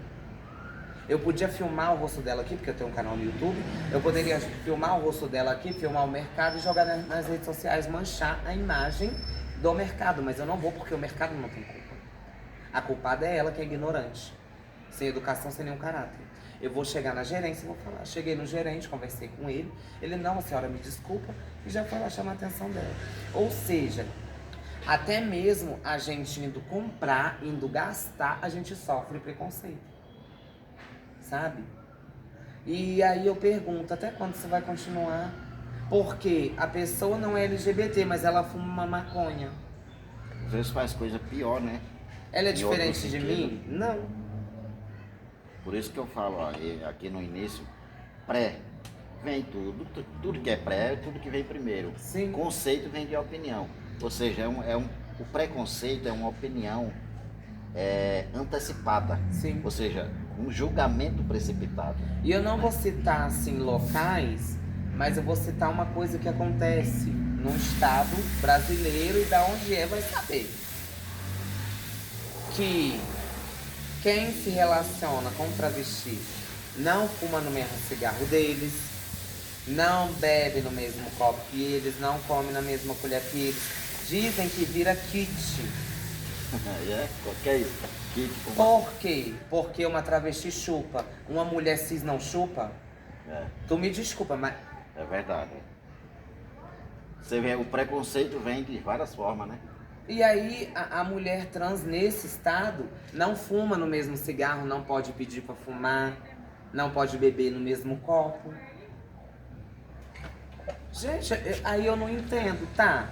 Eu podia filmar o rosto dela aqui, porque eu tenho um canal no YouTube. Eu poderia filmar o rosto dela aqui, filmar o mercado e jogar nas redes sociais, manchar a imagem do mercado. Mas eu não vou, porque o mercado não tem culpa. A culpada é ela, que é ignorante. Sem educação, sem nenhum caráter. Eu vou chegar na gerência e vou falar. Cheguei no gerente, conversei com ele. Ele, não, a senhora me desculpa. E já foi lá chamar a atenção dela. Ou seja, até mesmo a gente indo comprar, indo gastar, a gente sofre preconceito. Sabe? E aí eu pergunto, até quando você vai continuar? Porque a pessoa não é LGBT, mas ela fuma uma maconha. Às vezes faz coisa pior, né? Ela é Em diferente outro de sentido. mim? Não. Por isso que eu falo, ó, aqui no início, pré, vem tudo, tudo que é pré, tudo que vem primeiro. Sim. Conceito vem de opinião. Ou seja, o preconceito é uma opinião antecipada. Sim. Ou seja, um julgamento precipitado. E eu não vou citar, assim, locais, mas eu vou citar uma coisa que acontece num estado brasileiro e da onde vai saber. Que quem se relaciona com travesti não fuma no mesmo cigarro deles, não bebe no mesmo copo que eles, não come na mesma colher que eles. Dizem que vira kit. Qualquer kit com Por quê? Porque uma travesti chupa, uma mulher cis não chupa? Tu me desculpa, mas... É verdade. Você vê, o preconceito vem de várias formas, né? E aí a mulher trans nesse estado não fuma no mesmo cigarro, não pode pedir pra fumar, não pode beber no mesmo copo. Gente, aí eu não entendo, tá?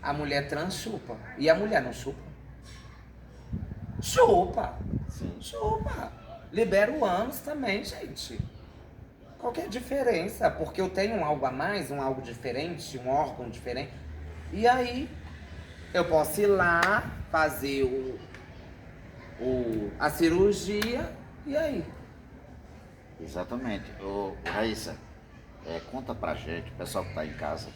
A mulher trans chupa e a mulher não chupa? Chupa! Sim. Chupa! Libera o ânus também, gente. Qual que é a diferença? Porque eu tenho um algo a mais, um algo diferente, um órgão diferente. E aí, eu posso ir lá, fazer a cirurgia, e aí? Exatamente. Raíssa, conta pra gente, o pessoal que tá em casa,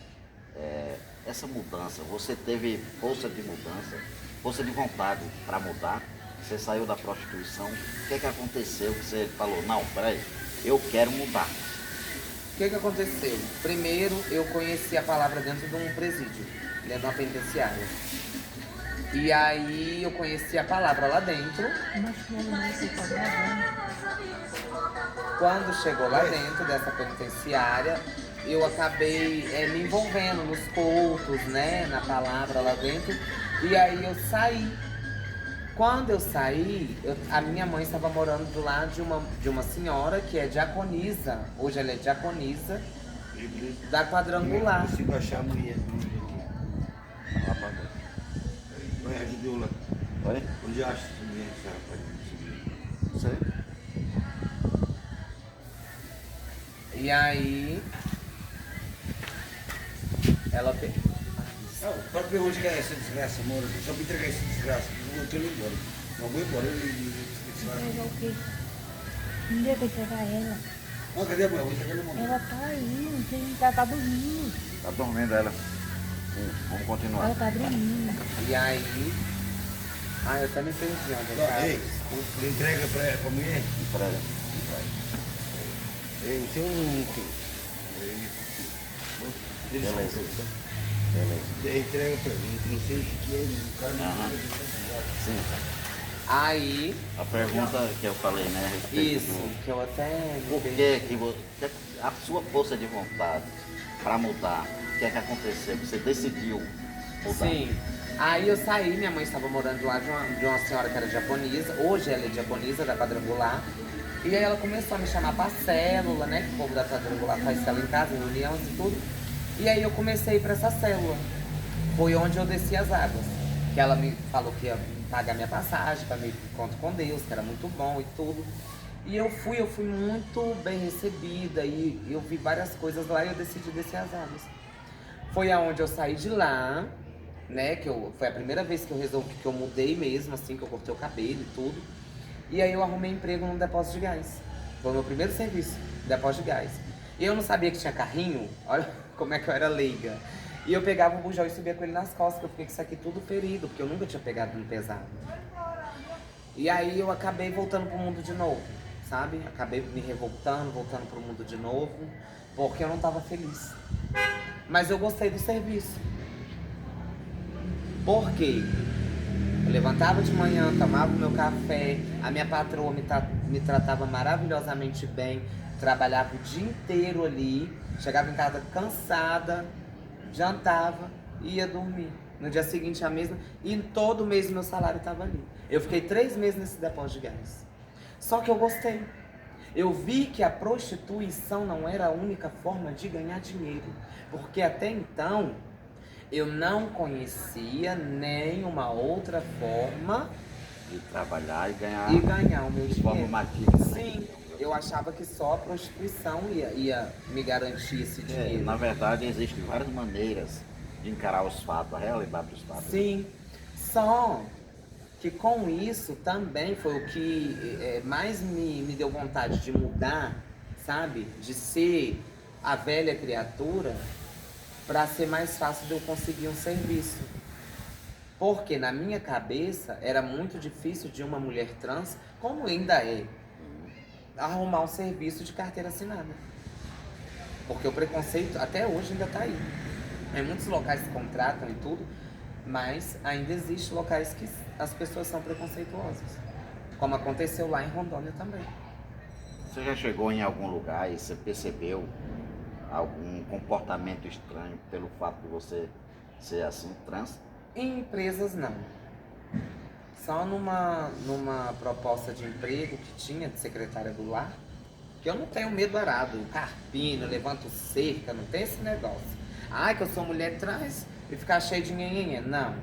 essa mudança, você teve força de mudança, força de vontade para mudar? Você saiu da prostituição, o que é que aconteceu que você falou, não, peraí, eu quero mudar? O que aconteceu? Primeiro, eu conheci a palavra dentro de um presídio, dentro de uma penitenciária. E aí eu conheci a palavra lá dentro. Quando chegou lá dentro dessa penitenciária, eu acabei me envolvendo nos cultos, né, na palavra lá dentro. E aí eu saí. Quando eu saí, a minha mãe estava morando do lado de uma senhora que é diaconisa. Hoje ela é diaconisa da Quadrangular. Eu consigo achar a mulher. Vai, ajudou lá. Oi? Onde acha essa mulher, esse rapaz? Não sei. E aí, ela pegou. Para ver onde que é essa desgraça, mora. Só me entregar essa desgraça. Eu tô indo embora. Não vou embora. Entregar o quê? Não deu pra entregar ela. Ah, cadê a mulher? Vou entregar a mulher. Ela tá aí, não sei, ela tá dormindo. Tá dormindo ela? Sim, vamos continuar. Ela tá dormindo. E aí. Ai, eu até me perdi onde eu tava. Ei, entrega pra mulher. Entrega. Ei, você não... Beleza. Beleza. Entrega pra mim, não sei o que é, o cara não Sim. Aí, A pergunta que eu falei, né? A respeito isso, do... que eu até. Por que você... A sua força de vontade para mudar, o que é que aconteceu? Você decidiu mudar? Sim. Aí eu saí, minha mãe estava morando lá de uma senhora que era diaconisa. Hoje ela é diaconisa da Quadrangular. E aí ela começou a me chamar pra célula, né? Que o povo da Quadrangular faz célula em casa, reuniões e tudo. E aí eu comecei a ir pra essa célula. Foi onde eu desci as águas. Que ela me falou que ia pagar minha passagem para me encontro com Deus, que era muito bom e tudo. E eu fui muito bem recebida e eu vi várias coisas lá e eu decidi descer as águas. Foi aonde eu saí de lá, né? Foi a primeira vez que eu resolvi, que eu mudei mesmo, assim, que eu cortei o cabelo e tudo. E aí eu arrumei emprego num depósito de gás. Foi o meu primeiro serviço, depósito de gás. E eu não sabia que tinha carrinho, olha como é que eu era leiga. E eu pegava o bujão e subia com ele nas costas, que eu fiquei com isso aqui tudo ferido, porque eu nunca tinha pegado no pesado. E aí eu acabei voltando pro mundo de novo, sabe? Acabei me revoltando, voltando pro mundo de novo, porque eu não tava feliz. Mas eu gostei do serviço. Por quê? Eu levantava de manhã, tomava o meu café, a minha patroa me tratava maravilhosamente bem, trabalhava o dia inteiro ali, chegava em casa cansada, jantava e ia dormir. No dia seguinte a mesma, e todo mês o meu salário estava ali. Eu fiquei 3 meses nesse depósito de gás. Só que eu gostei. Eu vi que a prostituição não era a única forma de ganhar dinheiro, porque até então eu não conhecia nenhuma outra forma De trabalhar e ganhar de ganhar o meu de forma dinheiro. matigna. Sim, eu achava que só a prostituição ia me garantir esse dinheiro. Na verdade, existem várias maneiras de encarar os fatos, a realidade dos fatos. Sim, só que com isso também foi o que mais me deu vontade de mudar, sabe? De ser a velha criatura para ser mais fácil de eu conseguir um serviço. Porque na minha cabeça era muito difícil de uma mulher trans, como ainda é, arrumar um serviço de carteira assinada. Porque o preconceito até hoje ainda está aí. Em muitos locais se contratam e tudo, mas ainda existem locais que as pessoas são preconceituosas. Como aconteceu lá em Rondônia também. Você já chegou em algum lugar e você percebeu algum comportamento estranho pelo fato de você ser assim, trans? Em empresas não. Só numa proposta de emprego que tinha de secretária do lar, que eu não tenho medo arado, carpino, levanto cerca, não tem esse negócio. Ai, que eu sou mulher trans e ficar cheio de nhenhenhé. Não.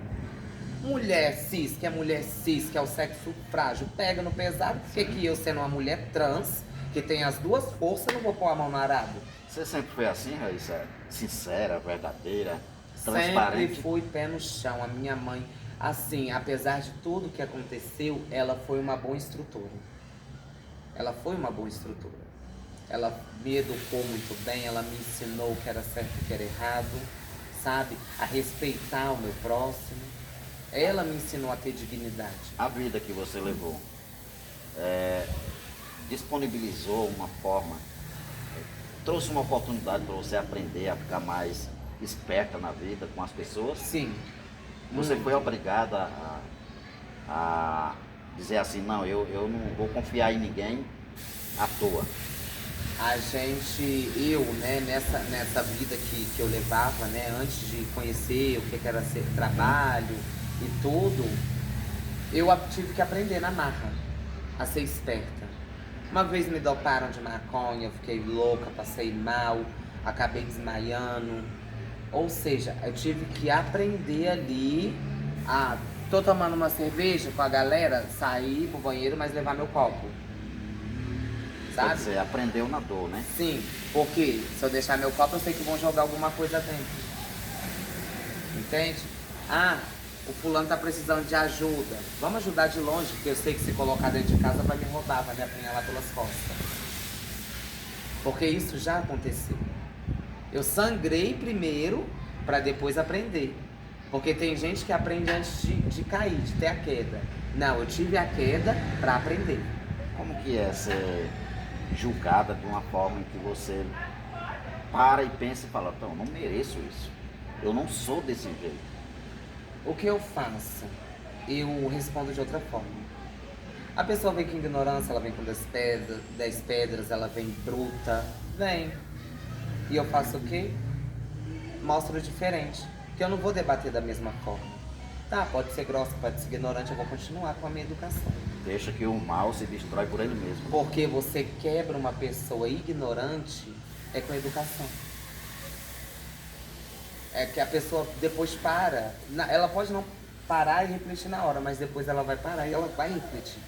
Mulher cis, que é o sexo frágil, pega no pesado, porque que eu sendo uma mulher trans, que tem as duas forças, não vou pôr a mão no arado. Você sempre foi assim, Raíssa? Sincera, verdadeira, Sempre transparente? fui pé no chão. A minha mãe, assim, apesar de tudo que aconteceu, ela foi uma boa instrutora. Ela foi uma boa instrutora. Ela me educou muito bem, ela me ensinou o que era certo e o que era errado, sabe? A respeitar o meu próximo. Ela me ensinou a ter dignidade. A vida que você levou disponibilizou uma forma, trouxe uma oportunidade para você aprender a ficar mais esperta na vida com as pessoas? Sim. Você muito. foi obrigada a dizer assim, não, eu não vou confiar em ninguém à toa. Né, nessa vida que eu levava, né, antes de conhecer o que era ser trabalho e tudo, eu tive que aprender na marra a ser esperta. Uma vez me doparam de maconha, eu fiquei louca, passei mal, acabei desmaiando. Ou seja, eu tive que aprender ali a... Tô tomando uma cerveja com a galera, sair pro banheiro, mas levar meu copo. Sabe? Você aprendeu na dor, né? Sim, porque se eu deixar meu copo, eu sei que vão jogar alguma coisa dentro. Entende? Ah, o fulano tá precisando de ajuda. Vamos ajudar de longe, porque eu sei que se colocar dentro de casa vai me roubar, vai me apunhalar pelas costas. Porque isso já aconteceu. Eu sangrei primeiro para depois aprender. Porque tem gente que aprende antes de cair, de ter a queda. Não, eu tive a queda para aprender. Como que é ser julgada de uma forma em que você para e pensa e fala, então, eu não mereço isso. Eu não sou desse jeito. O que eu faço? Eu respondo de outra forma. A pessoa vem com ignorância, ela vem com 10 pedras, ela vem bruta, vem. E eu faço o quê? Mostro diferente. Que eu não vou debater da mesma forma. Tá, pode ser grossa, pode ser ignorante, eu vou continuar com a minha educação. Deixa que o mal se destrói por ele mesmo. Porque você quebra uma pessoa ignorante é com educação. É que a pessoa depois para. Ela pode não parar e refletir na hora, mas depois ela vai parar e ela vai refletir.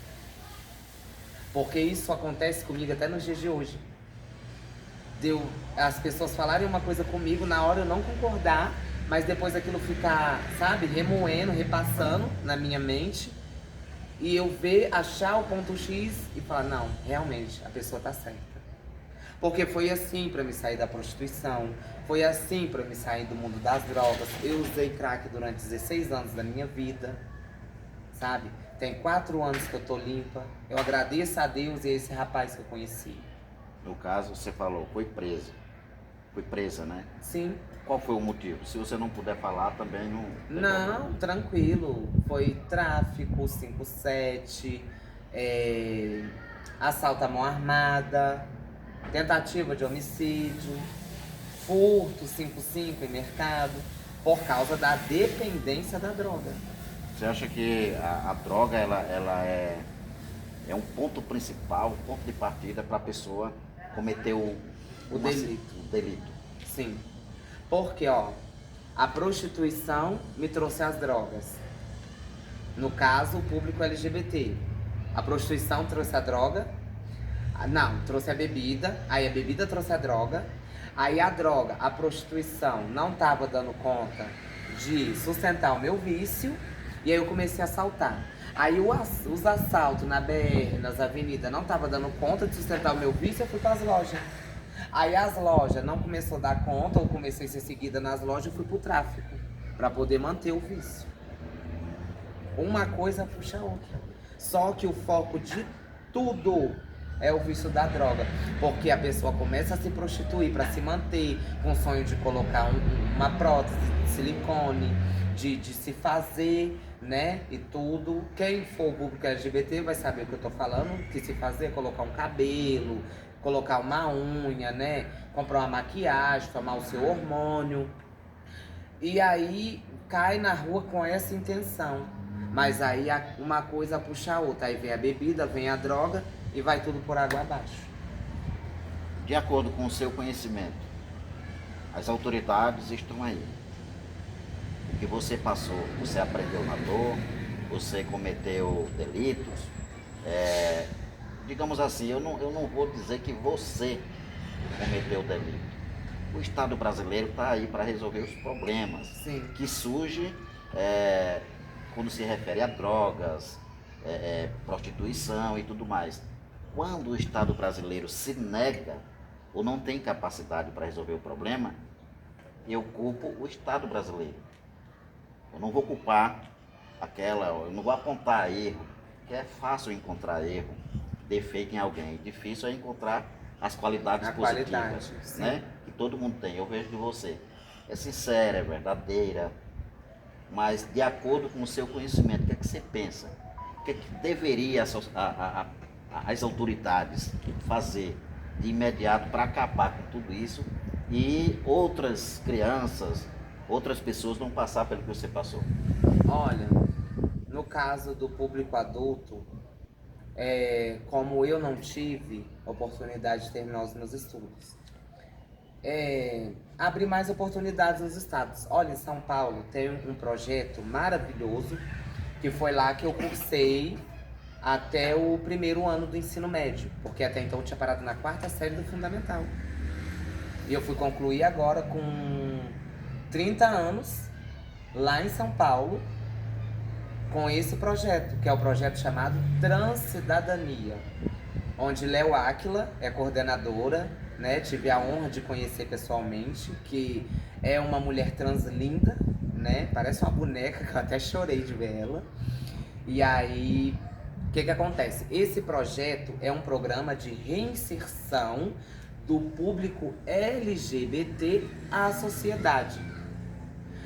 Porque isso acontece comigo até nos dias de hoje. As pessoas falarem uma coisa comigo, na hora eu não concordar, mas depois aquilo ficar, sabe, remoendo, repassando na minha mente. E eu achar o ponto X e falar, não, realmente, a pessoa tá certa. Porque foi assim pra me sair da prostituição, foi assim pra me sair do mundo das drogas. Eu usei crack durante 16 anos da minha vida, sabe? Tem 4 anos que eu tô limpa. Eu agradeço a Deus e a esse rapaz que eu conheci. No caso, você falou, foi preso. Foi presa, né? Sim. Qual foi o motivo? Se você não puder falar, também não... Não, tranquilo. Foi tráfico, 57, assalto à mão armada, tentativa de homicídio, furto 55 em mercado, por causa da dependência da droga. Você acha que a droga ela é um ponto principal, um ponto de partida para a pessoa cometer o delito? Sim. Porque, ó, a prostituição me trouxe as drogas. No caso, o público LGBT. A prostituição trouxe a droga. Não, trouxe a bebida. Aí a bebida trouxe a droga. Aí a droga, a prostituição não estava dando conta de sustentar o meu vício. E aí eu comecei a assaltar. Aí os assaltos na BR, nas avenidas, não estavam dando conta de sustentar o meu vício, eu fui para as lojas. Aí as lojas não começou a dar conta, eu comecei a ser seguida nas lojas e fui pro tráfico, para poder manter o vício. Uma coisa puxa a outra. Só que o foco de tudo é o vício da droga. Porque a pessoa começa a se prostituir para se manter, com o sonho de colocar uma prótese de silicone, de se fazer, né, e tudo. Quem for o público LGBT vai saber o que eu tô falando, que se fazer é colocar um cabelo, colocar uma unha, né, comprar uma maquiagem, tomar o seu hormônio. E aí cai na rua com essa intenção. Mas aí uma coisa puxa a outra. Aí vem a bebida, vem a droga e vai tudo por água abaixo. De acordo com o seu conhecimento, as autoridades estão aí. O que você passou, você aprendeu na dor, você cometeu delitos. Digamos assim, eu não vou dizer que você cometeu delito. O Estado brasileiro está aí para resolver os problemas. Sim. Que surgem quando se refere a drogas, prostituição e tudo mais. Quando o Estado brasileiro se nega ou não tem capacidade para resolver o problema, eu culpo o Estado brasileiro. Eu não vou culpar eu não vou apontar erro, que é fácil encontrar erro, defeito em alguém. Difícil é encontrar as qualidades positivas, né? Que todo mundo tem. Eu vejo de você. É sincera, é verdadeira, mas de acordo com o seu conhecimento, o que é que você pensa? O que é que deveria as autoridades fazer de imediato para acabar com tudo isso e outras crianças, outras pessoas não passar pelo que você passou? Olha, no caso do público adulto, como eu não tive oportunidade de terminar os meus estudos, abrir mais oportunidades nos estados. Olha, em São Paulo tem um projeto maravilhoso, que foi lá que eu cursei até o primeiro ano do ensino médio, porque até então eu tinha parado na 4ª série do fundamental. E eu fui concluir agora com 30 anos, lá em São Paulo, com esse projeto, que é o projeto chamado Transcidadania, onde Léo Áquila é coordenadora, né? Tive a honra de conhecer pessoalmente, que é uma mulher trans linda, né? Parece uma boneca, que eu até chorei de ver ela. E aí, o que acontece? Esse projeto é um programa de reinserção do público LGBT à sociedade.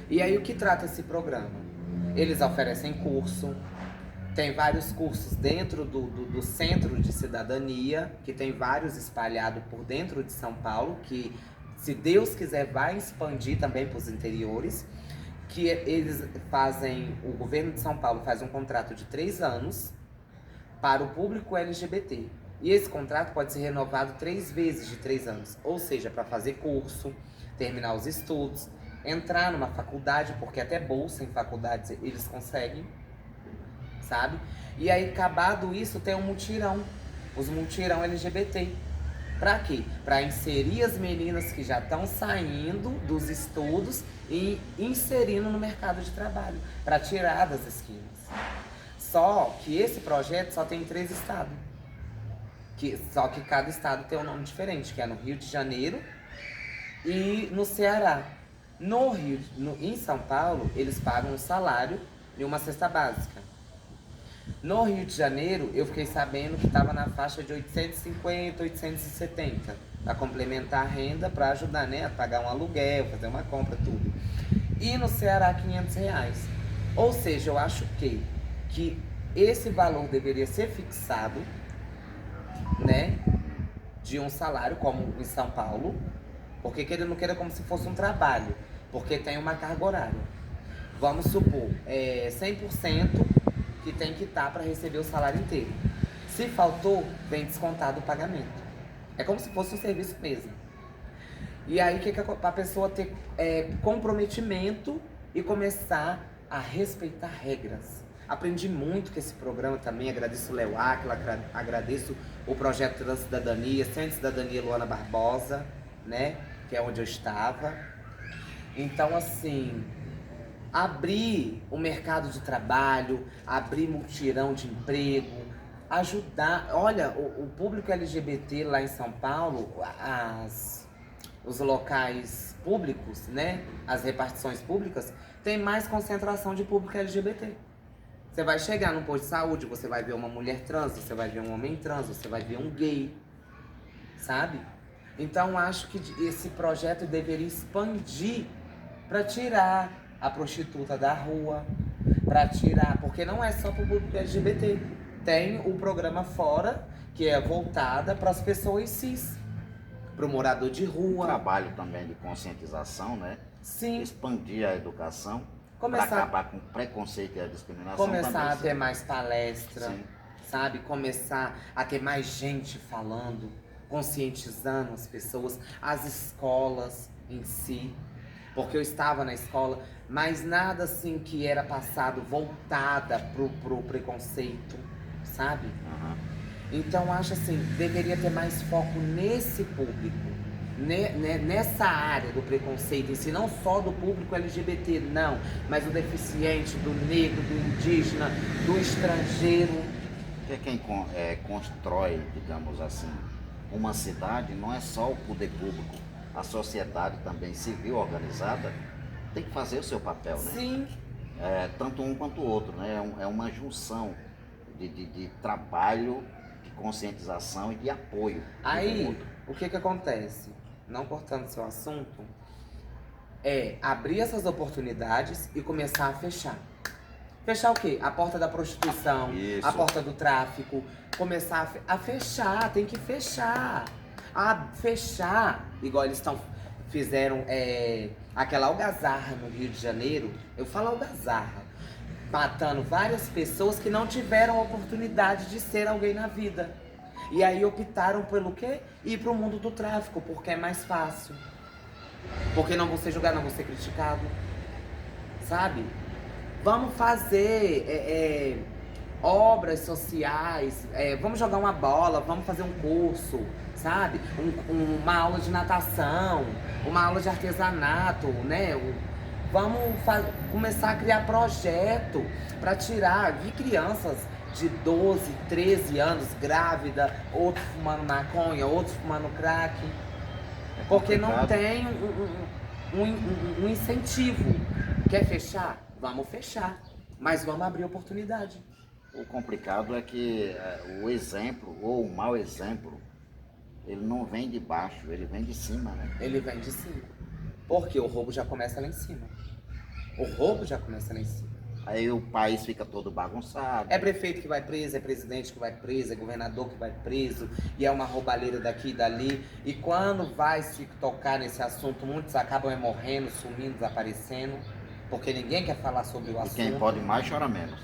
E aí, o que trata esse programa? Eles oferecem curso, tem vários cursos dentro do Centro de Cidadania, que tem vários espalhados por dentro de São Paulo, que, se Deus quiser, vai expandir também para os interiores, que eles fazem, o governo de São Paulo faz um contrato de 3 anos para o público LGBT. E esse contrato pode ser renovado 3 vezes de 3 anos, ou seja, para fazer curso, terminar os estudos, entrar numa faculdade, porque até bolsa em faculdades eles conseguem, sabe? E aí, acabado isso, tem um mutirão, os mutirão LGBT. Pra quê? Pra inserir as meninas que já estão saindo dos estudos e inserindo no mercado de trabalho, pra tirar das esquinas. Só que esse projeto só tem 3 estados. Só que cada estado tem um nome diferente, que é no Rio de Janeiro e no Ceará. Em São Paulo, eles pagam um salário e uma cesta básica. No Rio de Janeiro, eu fiquei sabendo que estava na faixa de 850, 870, para complementar a renda, para ajudar, né, a pagar um aluguel, fazer uma compra, tudo. E no Ceará, R$500. Ou seja, eu acho que esse valor deveria ser fixado, né, de um salário, como em São Paulo, porque queira ou não queira, como se fosse um trabalho, porque tem uma carga horária. Vamos supor, 100% que tem que estar para receber o salário inteiro. Se faltou, vem descontado o pagamento. É como se fosse um serviço mesmo. E aí, que a pessoa ter comprometimento e começar a respeitar regras. Aprendi muito com esse programa também, agradeço o Léo Áquila, agradeço o projeto Transcidadania, Centro de Cidadania Luana Barbosa, né, que é onde eu estava. Então, assim, abrir o mercado de trabalho, abrir mutirão de emprego, ajudar. Olha, o público LGBT lá em São Paulo, os locais públicos, né, as repartições públicas, tem mais concentração de público LGBT. Você vai chegar num posto de saúde, você vai ver uma mulher trans, você vai ver um homem trans, você vai ver um gay, sabe? Então, acho que esse projeto deveria expandir para tirar a prostituta da rua, para tirar, porque não é só para o público LGBT. Tem o programa Fora, que é voltada para as pessoas cis, para o morador de rua. Um trabalho também de conscientização, né? Sim. Expandir a educação, para acabar com o preconceito e a discriminação. Começar a ter mais palestra, sim, sabe? Começar a ter mais gente falando, conscientizando as pessoas, as escolas em si. Porque eu estava na escola, mas nada assim que era passado voltada pro preconceito, sabe? Uhum. Então acho assim, deveria ter mais foco nesse público, nessa área do preconceito em si, não só do público LGBT, não, mas do deficiente, do negro, do indígena, do estrangeiro. Porque quem constrói, digamos assim, uma cidade não é só o poder público, a sociedade também civil organizada tem que fazer o seu papel, né? Sim. Tanto um quanto o outro, né? É uma junção de trabalho, de conscientização e de apoio. Um do Aí, outro. o que acontece? Não cortando seu assunto, é abrir essas oportunidades e começar a fechar. Fechar o quê? A porta da prostituição, Isso. a porta do tráfico. Começar a fechar, tem que fechar. A fechar, igual eles fizeram aquela algazarra no Rio de Janeiro. Eu falo algazarra. Matando várias pessoas que não tiveram a oportunidade de ser alguém na vida. E aí optaram pelo quê? Ir pro mundo do tráfico, porque é mais fácil. Porque não vou ser julgado, não vou ser criticado. Sabe? Vamos fazer obras sociais, vamos jogar uma bola, vamos fazer um curso, sabe? Uma aula de natação, uma aula de artesanato, né? Vamos começar a criar projeto para tirar de crianças de 12, 13 anos grávida, outros fumando maconha, outros fumando crack. Porque não complicado. tem um incentivo. Quer fechar? Vamos fechar. Mas vamos abrir oportunidade. O complicado é que o exemplo, ou o mau exemplo, ele não vem de baixo, ele vem de cima, né? Ele vem de cima. Porque o roubo já começa lá em cima. O roubo já começa lá em cima. Aí o país fica todo bagunçado. É prefeito que vai preso, é presidente que vai preso, é governador que vai preso, e é uma roubalheira daqui e dali. E quando vai se tocar nesse assunto, muitos acabam morrendo, sumindo, desaparecendo, porque ninguém quer falar sobre o E assunto. quem pode mais chora menos.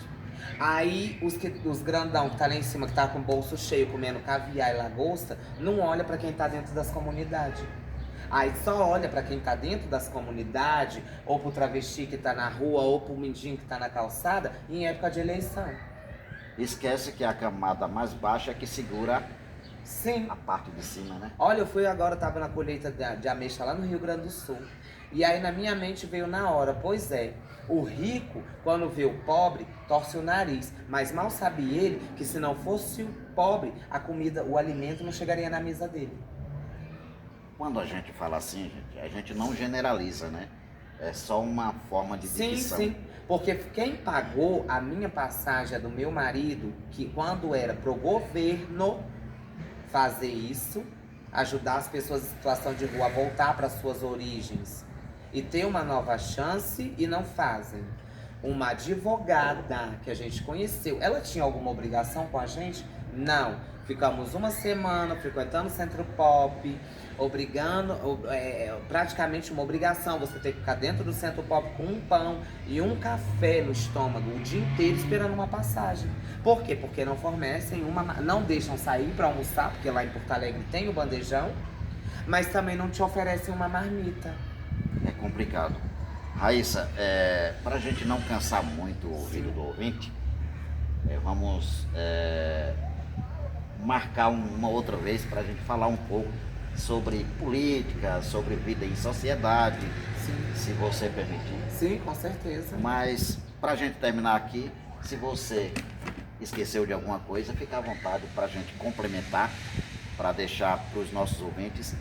Aí os grandão que tá lá em cima, que tá com o bolso cheio, comendo caviar e lagosta, não olha pra quem tá dentro das comunidades. Aí só olha pra quem tá dentro das comunidades, ou pro travesti que tá na rua, ou pro mendigo que tá na calçada, em época de eleição. Esquece que a camada mais baixa é que segura Sim. a parte de cima, né? Olha, eu fui agora, tava na colheita de ameixa lá no Rio Grande do Sul. E aí na minha mente veio na hora, pois é, o rico, quando vê o pobre, torce o nariz. Mas mal sabe ele que se não fosse o pobre, a comida, o alimento não chegaria na mesa dele. Quando a gente fala assim, gente, a gente não generaliza, né? É só uma forma de Sim, divisão. sim. Porque quem pagou a minha passagem é do meu marido, que quando era pro governo fazer isso, ajudar as pessoas em situação de rua a voltar para suas origens e ter uma nova chance, e não fazem. Uma advogada que a gente conheceu, ela tinha alguma obrigação com a gente? Não. Ficamos uma semana frequentando o Centro Pop, praticamente uma obrigação você ter que ficar dentro do Centro Pop com um pão e um café no estômago o dia inteiro esperando uma passagem. Por quê? Porque não fornecem não deixam sair para almoçar, porque lá em Porto Alegre tem o bandejão, mas também não te oferecem uma marmita. É complicado. Raíssa, para a gente não cansar muito o ouvido do ouvinte, vamos marcar uma outra vez para a gente falar um pouco sobre política, sobre vida em sociedade, Sim. se você permitir. Sim, com certeza. Mas para a gente terminar aqui, se você esqueceu de alguma coisa, fica à vontade para a gente complementar, para deixar para os nossos ouvintes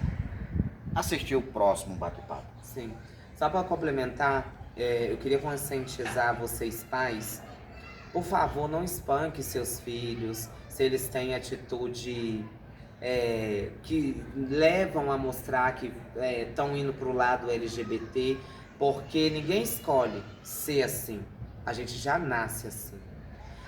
assistir o próximo bate-papo. Sim. Só para complementar, eu queria conscientizar vocês pais, por favor, não espanque seus filhos se eles têm atitude que levam a mostrar que estão indo para o lado LGBT, porque ninguém escolhe ser assim, a gente já nasce assim.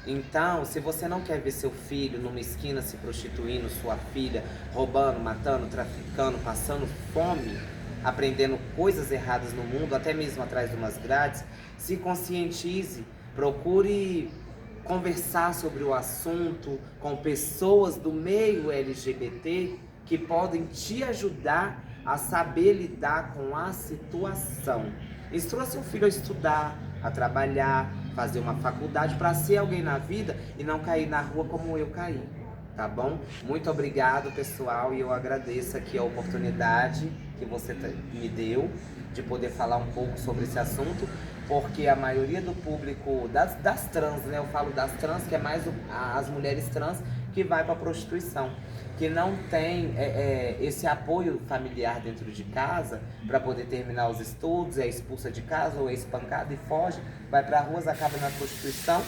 Então, se você não quer ver seu filho numa esquina se prostituindo, sua filha roubando, matando, traficando, passando fome, aprendendo coisas erradas no mundo, até mesmo atrás de umas grades, se conscientize, procure conversar sobre o assunto com pessoas do meio LGBT que podem te ajudar a saber lidar com a situação. Instrua seu filho a estudar, a trabalhar, fazer uma faculdade para ser alguém na vida e não cair na rua como eu caí, tá bom? Muito obrigado, pessoal, e eu agradeço aqui a oportunidade que você me deu de poder falar um pouco sobre esse assunto, porque a maioria do público das trans, né? Eu falo das trans, que é mais as mulheres trans que vai para a prostituição. que não tem esse apoio familiar dentro de casa para poder terminar os estudos, é expulsa de casa ou é espancada e foge, vai para ruas, acaba na prostituição,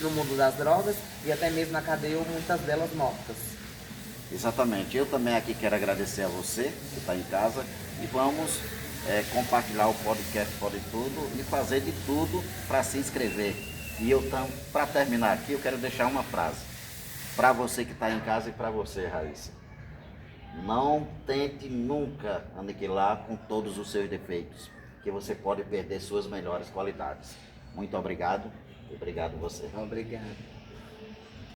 no mundo das drogas e até mesmo na cadeia ou muitas delas mortas. Exatamente. Eu também aqui quero agradecer a você que está em casa e vamos compartilhar o podcast Pode Tudo e fazer de tudo para se inscrever. E eu, para terminar aqui, eu quero deixar uma frase para você que está em casa e para você, Raíssa. Não tente nunca aniquilar com todos os seus defeitos, que você pode perder suas melhores qualidades. Muito obrigado e obrigado você. Obrigado.